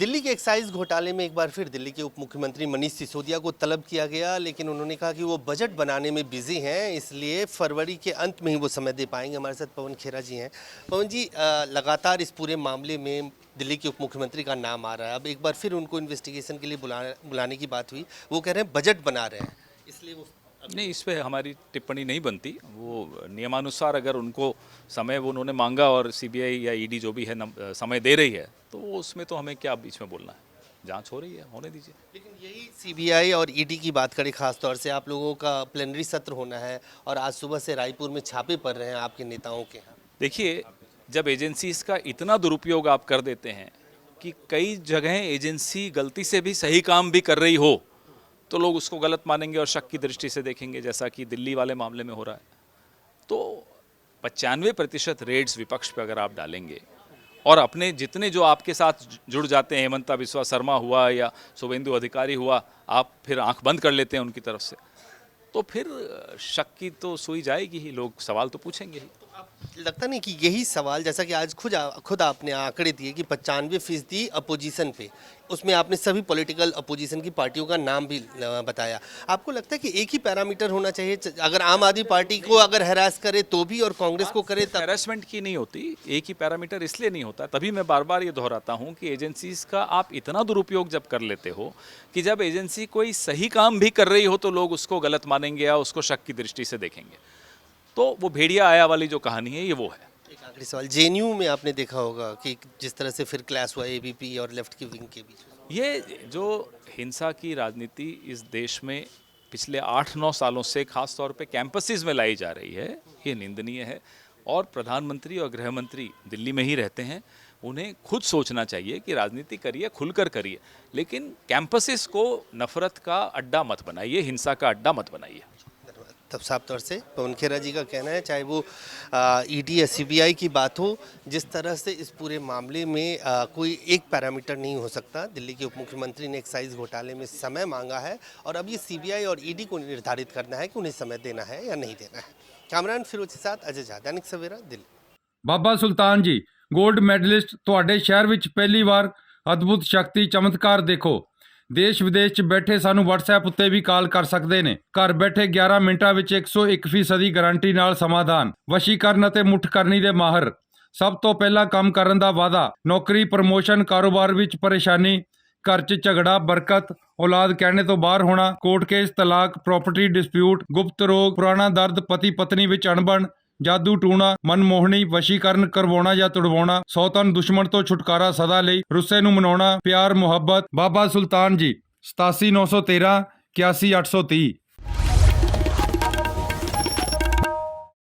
दिल्ली के एक्साइज घोटाले में एक बार फिर दिल्ली के उप मुख्यमंत्री मनीष सिसोदिया को तलब किया गया, लेकिन उन्होंने कहा कि वो बजट बनाने में बिजी हैं, इसलिए फरवरी के अंत में ही वो समय दे पाएंगे। हमारे साथ पवन खेरा जी हैं। पवन जी, लगातार इस पूरे मामले में दिल्ली के उप मुख्यमंत्री का नाम आ रहा है। अब एक बार फिर उनको इन्वेस्टिगेशन के लिए बुलाने की बात हुई। वो कह रहे हैं बजट बना रहे हैं, इसलिए वो नहीं, इस पे हमारी टिप्पणी नहीं बनती। वो नियमानुसार अगर उनको समय वो उन्होंने मांगा और सीबीआई या ईडी जो भी है समय दे रही है, तो वो उसमें तो हमें क्या बीच में बोलना है। जांच हो रही है, होने दीजिए। लेकिन यही सीबीआई और ईडी की बात करें, खास तौर से आप लोगों का प्लेनरी सत्र होना है और आज सुबह से रायपुर में छापे पड़ रहे हैं आपके नेताओं के यहाँ। देखिए, जब एजेंसीज का इतना दुरुपयोग आप कर देते हैं कि कई जगह एजेंसी गलती से भी सही काम भी कर रही हो, तो लोग उसको गलत मानेंगे और शक की दृष्टि से देखेंगे, जैसा कि दिल्ली वाले मामले में हो रहा है। तो 95% रेड्स विपक्ष पे अगर आप डालेंगे और अपने जितने जो आपके साथ जुड़ जाते हैं, हेमंता बिस्वा शर्मा हुआ या शुभेंदु अधिकारी हुआ, आप फिर आंख बंद कर लेते हैं उनकी तरफ से, तो फिर शक की तो सुई जाएगी ही, लोग सवाल तो पूछेंगे ही। लगता नहीं कि यही सवाल, जैसा कि आज खुद आपने आंकड़े दिए कि 95% अपोजिशन पे, उसमें आपने सभी पॉलिटिकल अपोजिशन की पार्टियों का नाम भी बताया। आपको लगता है कि एक ही पैरामीटर होना चाहिए? अगर आम आदमी पार्टी को अगर हैरास करे तो भी और कांग्रेस को करे तब? हैरेसमेंट की नहीं होती, एक ही पैरामीटर इसलिए नहीं होता। तभी मैं बार बार ये दोहराता हूँ कि एजेंसीज का आप इतना दुरुपयोग जब कर लेते हो कि जब एजेंसी कोई सही काम भी कर रही हो तो लोग उसको गलत मानेंगे या उसको शक की दृष्टि से देखेंगे। तो वो भेड़िया आया वाली जो कहानी है, ये वो है। एक आखिरी सवाल, जेएनयू में आपने देखा होगा कि जिस तरह से फिर क्लैश हुआ एबीपी और लेफ्ट की विंग के बीच। ये जो हिंसा की राजनीति इस देश में पिछले 8-9 सालों से खास तौर पे कैंपसेस में लाई जा रही है, ये निंदनीय है। और प्रधानमंत्री और गृह मंत्री दिल्ली में ही रहते हैं, उन्हें खुद सोचना चाहिए कि राजनीति करिए, खुलकर करिए, लेकिन कैंपसेस को नफरत का अड्डा मत बनाइए, हिंसा का अड्डा मत बनाइए। तब साफ तौर से पवन खेरा जी का कहना है, चाहे वो ईडी या सीबीआई की बात हो, जिस तरह से इस पूरे मामले में कोई एक पैरामीटर नहीं हो सकता। दिल्ली के उप मुख्यमंत्री ने एक्साइज घोटाले में समय मांगा है और अब ये सीबीआई और ईडी को निर्धारित करना है कि उन्हें समय देना है या नहीं देना है। कैमरामैन फिरोज के साथ अजय झा, दैनिक सवेरा, दिल्ली। ਬਾਬਾ ਸੁਲਤਾਨ ਜੀ 골ਡ ਮੈਡਲਿਸਟ ਤੁਹਾਡੇ ਸ਼ਹਿਰ ਵਿੱਚ ਪਹਿਲੀ ਵਾਰ ਅਦਭੁਤ ਸ਼ਕਤੀ ਚਮਤਕਾਰ ਦੇਖੋ। ਦੇਸ਼ ਵਿਦੇਸ਼ 'ਚ ਬੈਠੇ ਸਾਨੂੰ WhatsApp ਉੱਤੇ ਵੀ ਕਾਲ ਕਰ ਸਕਦੇ ਨੇ। ਘਰ ਬੈਠੇ 11 ਮਿੰਟਾਂ ਵਿੱਚ 101% ਗਾਰੰਟੀ ਨਾਲ ਸਮਾਧਾਨ। ਵਸ਼ੀਕਰਨ ਅਤੇ ਮੁੱਠ ਕਰਨੀ ਦੇ ਮਾਹਰ। ਸਭ ਤੋਂ ਪਹਿਲਾਂ ਕੰਮ ਕਰਨ ਦਾ ਵਾਅਦਾ। ਨੌਕਰੀ, ਪ੍ਰਮੋਸ਼ਨ, ਕਾਰੋਬਾਰ ਵਿੱਚ ਪਰੇਸ਼ਾਨੀ, ਘਰ 'ਚ ਝਗੜਾ, ਬਰਕਤ, ਔਲਾਦ ਕਹਿਣੇ ਤੋਂ ਬਾਹਰ ਹੋਣਾ, ਕੋਰਟ ਕੇਸ, ਤਲਾਕ, ਪ੍ਰਾਪਰਟੀ ਡਿਸਪਿਊਟ, ਗੁਪਤ ਰੋਗ, ਪੁਰਾਣਾ ਦਰਦ, ਪਤੀ ਪਤਨੀ ਵਿੱਚ ਅਣਬਣ, ਜਾਦੂ ਟੂਣਾ, ਮਨਮੋਹਣੀ, ਵਸ਼ੀਕਰਨ ਕਰਵਾਉਣਾ ਜਾਂ ਤੁੜਵਾਉਣਾ, ਸੌਤਨ ਦੁਸ਼ਮਣ ਤੋਂ ਛੁਟਕਾਰਾ ਸਦਾ ਲਈ, ਰੁੱਸੇ ਨੂੰ ਮਨਾਉਣਾ, ਪਿਆਰ ਮੁਹੱਬਤ। ਬਾਬਾ ਸੁਲਤਾਨ ਜੀ 87 913 81 830।